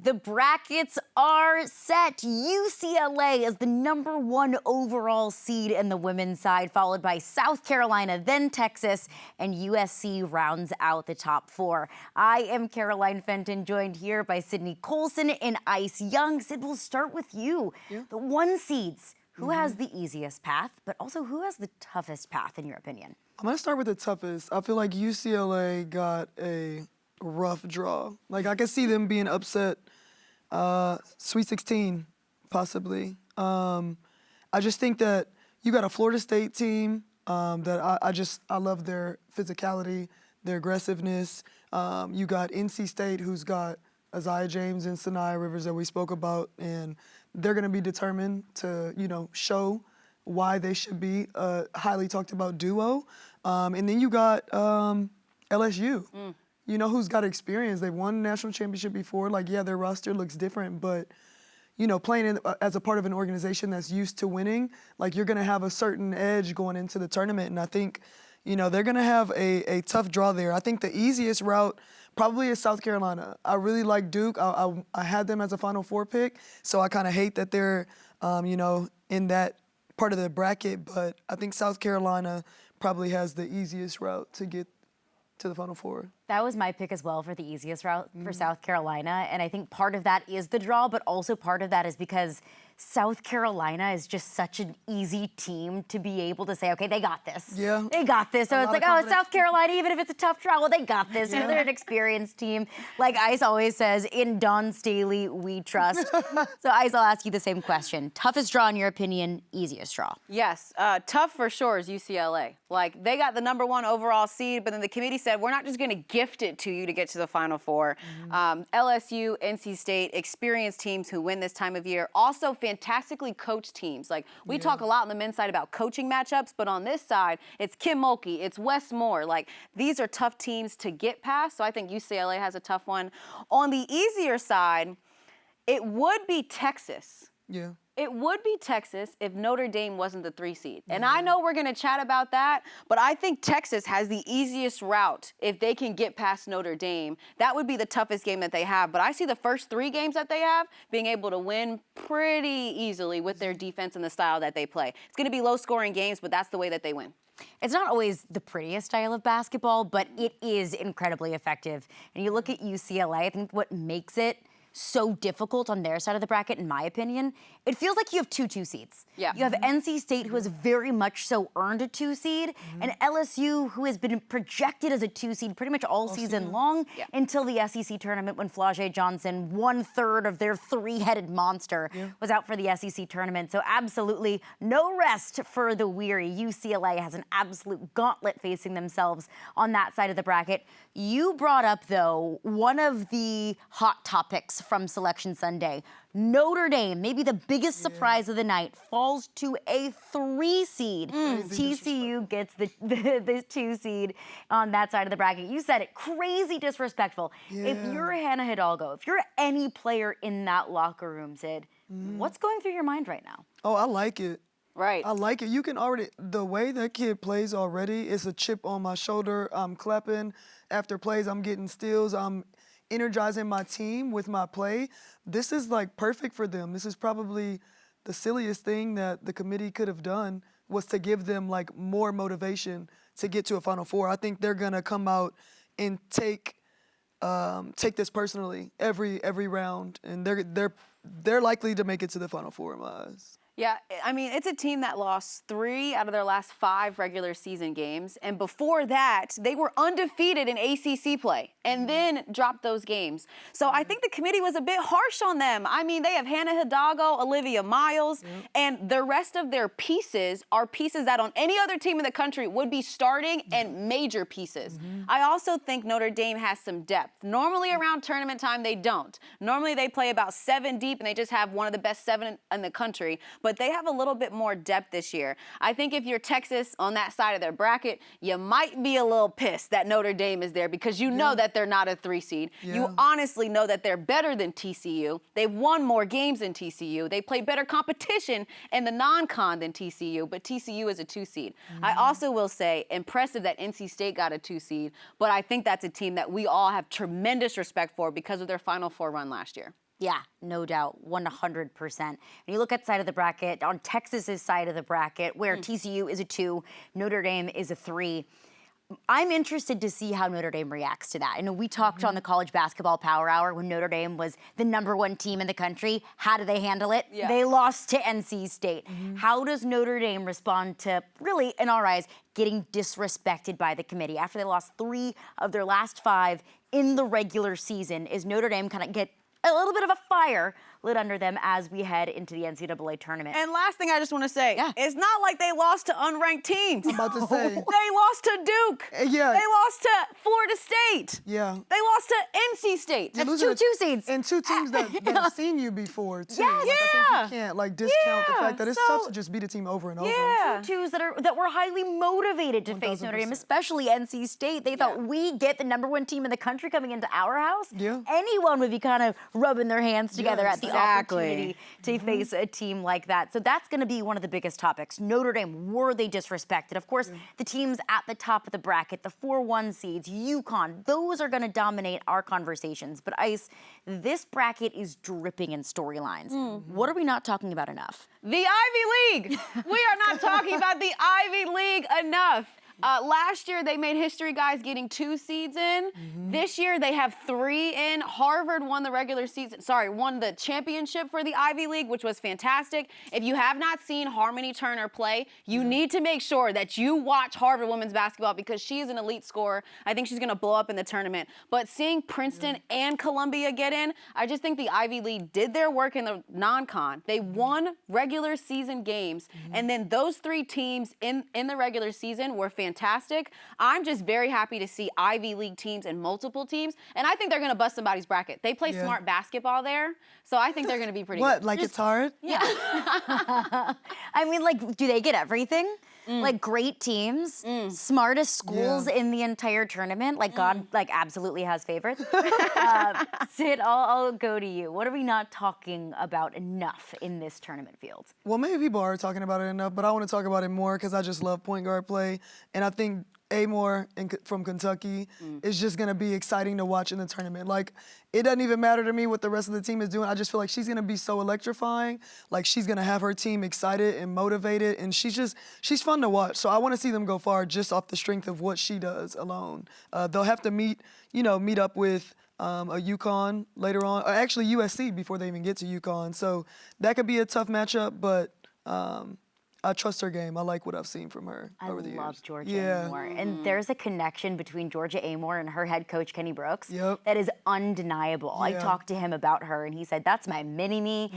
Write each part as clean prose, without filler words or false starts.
The brackets are set. UCLA is the #1 overall seed in the women's side, followed by South Carolina, then Texas, and USC rounds out the top 4. I am Caroline Fenton, joined here by Sydney Colson and Ice Young. Sid, we'll start with you. Yeah. The 1 seeds. Who has the easiest path, but also who has the toughest path, in your opinion? I'm going to start with the toughest. I feel like UCLA got a rough draw. Like, I could see them being upset, Sweet 16, possibly. I just think that you got a Florida State team that I love their physicality, their aggressiveness. You got NC State, who's got Isaiah James and Sanaya Rivers that we spoke about, and they're going to be determined to, show why they should be a highly talked about duo. And then you got LSU, who's got experience. They've won the national championship before. Like, yeah, their roster looks different, but, playing as a part of an organization that's used to winning, like, you're going to have a certain edge going into the tournament. And I think, they're going to have a tough draw there. I think the easiest route probably is South Carolina. I really like Duke. I had them as a Final Four pick, so I kind of hate that they're, in that part of the bracket. But I think South Carolina probably has the easiest route to get to the Final Four. That was my pick as well for the easiest route for South Carolina. And I think part of that is the draw, but also part of that is because South Carolina is just such an easy team to be able to say, okay, they got this. Yeah. They got this. So it's like, oh, South Carolina, even if it's a tough draw, well, they got this. Yeah. They're an experienced team. Like Ice always says, in Don Staley, we trust. So Ice, I'll ask you the same question. Toughest draw, in your opinion, easiest draw? Yes, tough for sure is UCLA. Like, they got the #1 overall seed, but then the committee said, we're not just going to gift it to you to get to the Final Four. LSU, NC State, experienced teams who win this time of year. Also, fantastically coached teams. Like, we talk a lot on the men's side about coaching matchups, but on this side, it's Kim Mulkey, it's Wes Moore. Like, these are tough teams to get past, so I think UCLA has a tough one. On the easier side, it would be Texas. Yeah. It would be Texas if Notre Dame wasn't the 3 seed. And I know we're going to chat about that, but I think Texas has the easiest route if they can get past Notre Dame. That would be the toughest game that they have. But I see the first 3 games that they have being able to win pretty easily with their defense and the style that they play. It's going to be low-scoring games, but that's the way that they win. It's not always the prettiest style of basketball, but it is incredibly effective. And you look at UCLA, I think what makes it so difficult on their side of the bracket, in my opinion, it feels like you have 2 seeds. Yeah. You have NC State, who has very much so earned a 2 seed, and LSU, who has been projected as a 2 seed pretty much all season long until the SEC tournament, when Flau'jae Johnson, 1/3 of their 3-headed monster, was out for the SEC tournament. So absolutely no rest for the weary. UCLA has an absolute gauntlet facing themselves on that side of the bracket. You brought up, though, one of the hot topics from Selection Sunday. Notre Dame, maybe the biggest surprise of the night, falls to a 3 seed. TCU gets the 2 seed on that side of the bracket. You said it, crazy disrespectful. If you're Hannah Hidalgo, if you're any player in that locker room, Sid, what's going through your mind right now? Oh, I like it. Right. I like it. You can already, the way that kid plays already, it's a chip on my shoulder. I'm clapping after plays. I'm getting steals. I'm energizing my team with my play. This is like perfect for them. This is probably the silliest thing that the committee could have done, was to give them like more motivation to get to a Final Four. I think they're gonna come out and take this personally every round, and they're likely to make it to the Final Four in my eyes. Yeah, I mean, it's a team that lost 3 out of their last 5 regular season games. And before that, they were undefeated in ACC play and then dropped those games. So I think the committee was a bit harsh on them. I mean, they have Hannah Hidalgo, Olivia Miles, and the rest of their pieces are pieces that on any other team in the country would be starting and major pieces. I also think Notre Dame has some depth. Normally around tournament time, they don't. Normally they play about 7 deep and they just have one of the best 7 in the country. But they have a little bit more depth this year. I think if you're Texas on that side of their bracket, you might be a little pissed that Notre Dame is there, because you know that they're not a 3 seed. You honestly know that they're better than TCU. They've won more games than TCU. They play better competition in the non-con than TCU, but TCU is a 2 seed. I also will say, impressive that NC State got a 2 seed, but I think that's a team that we all have tremendous respect for because of their Final Four run last year. Yeah, no doubt, 100%. And you look at side of the bracket, on Texas's side of the bracket, where TCU is a 2, Notre Dame is a 3. I'm interested to see how Notre Dame reacts to that. I know we talked on the College Basketball Power Hour when Notre Dame was the #1 team in the country. How do they handle it? Yeah. They lost to NC State. How does Notre Dame respond to, really, in our eyes, getting disrespected by the committee? After they lost 3 of their last 5 in the regular season, is Notre Dame kind of get a little bit of a fire lit under them as we head into the NCAA tournament? And last thing I just want to say, it's not like they lost to unranked teams. I'm about to say. They lost to Duke. Yeah. They lost to Florida State. Yeah. They lost to NC State. You're That's losing 2 seeds. And 2 teams that have seen you before, too. Yes. Like, I think you can't, like, discount the fact that it's So- tough to just beat a team over and over. Yeah. 2s that were highly motivated to face Notre Dame, 1000%. especially NC State. They thought, we get the #1 team in the country coming into our house. Yeah. Anyone would be kind of rubbing their hands together at the Exactly. opportunity to face a team like that. So that's going to be one of the biggest topics. Notre Dame, were they disrespected? Of course, the teams at the top of the bracket, the 4-1 seeds, UConn, those are going to dominate our conversations. But Ice, this bracket is dripping in storylines. What are we not talking about enough? The Ivy League. We are not talking about the Ivy League enough. Last year, they made history, guys, getting 2 seeds in. This year, they have 3 in. Harvard won the championship for the Ivy League, which was fantastic. If you have not seen Harmony Turner play, you need to make sure that you watch Harvard women's basketball because she is an elite scorer. I think she's going to blow up in the tournament. But seeing Princeton and Columbia get in, I just think the Ivy League did their work in the non-con. They won regular season games, and then those 3 teams in the regular season were fantastic. I'm just very happy to see Ivy League teams and multiple teams, and I think they're going to bust somebody's bracket. They play smart basketball there, so I think they're going to be pretty good. Like, it's hard? Yeah. I mean, like, do they get everything? Like, great teams, smartest schools in the entire tournament. Like, God, like, absolutely has favorites. Sid, I'll go to you. What are we not talking about enough in this tournament field? Well, maybe people are talking about it enough, but I want to talk about it more because I just love point guard play. And I think Amore from Kentucky is just going to be exciting to watch in the tournament. Like, it doesn't even matter to me what the rest of the team is doing. I just feel like she's going to be so electrifying. Like, she's going to have her team excited and motivated, and she's fun to watch. So I want to see them go far just off the strength of what she does alone. They'll have to meet up with a UConn later on, or actually USC before they even get to UConn. So that could be a tough matchup, but I trust her game. I like what I've seen from her over the years. I love Georgia Amore. And there's a connection between Georgia Amore and her head coach, Kenny Brooks, that is undeniable. I talked to him about her, and he said, that's my mini-me.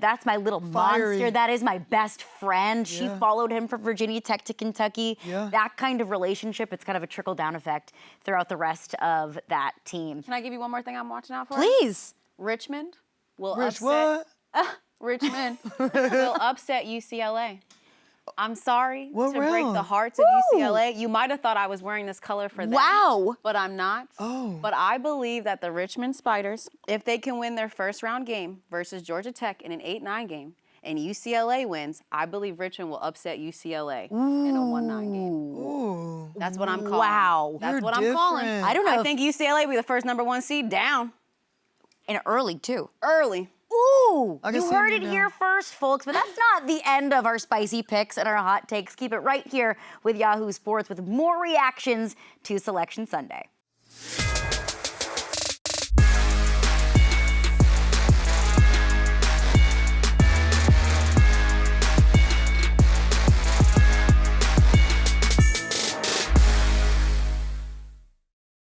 That's my little monster. That is my best friend. She followed him from Virginia Tech to Kentucky. That kind of relationship, it's kind of a trickle-down effect throughout the rest of that team. Can I give you one more thing I'm watching out for? Please. Richmond will What? Richmond will upset UCLA. I'm sorry What to break round? the hearts of UCLA. You might have thought I was wearing this color for them. Wow. But I'm not. Oh. But I believe that the Richmond Spiders, if they can win their first round game versus Georgia Tech in an 8-9 game, and UCLA wins, I believe Richmond will upset UCLA in a 1-9 game. Ooh. That's what I'm calling. Wow. That's You're what I'm calling. different. I don't know I if- think UCLA will be the first #1 seed down And early, too. early. Ooh, I can you see heard you it now. here first, folks, but that's not the end of our spicy picks and our hot takes. Keep it right here with Yahoo Sports with more reactions to Selection Sunday.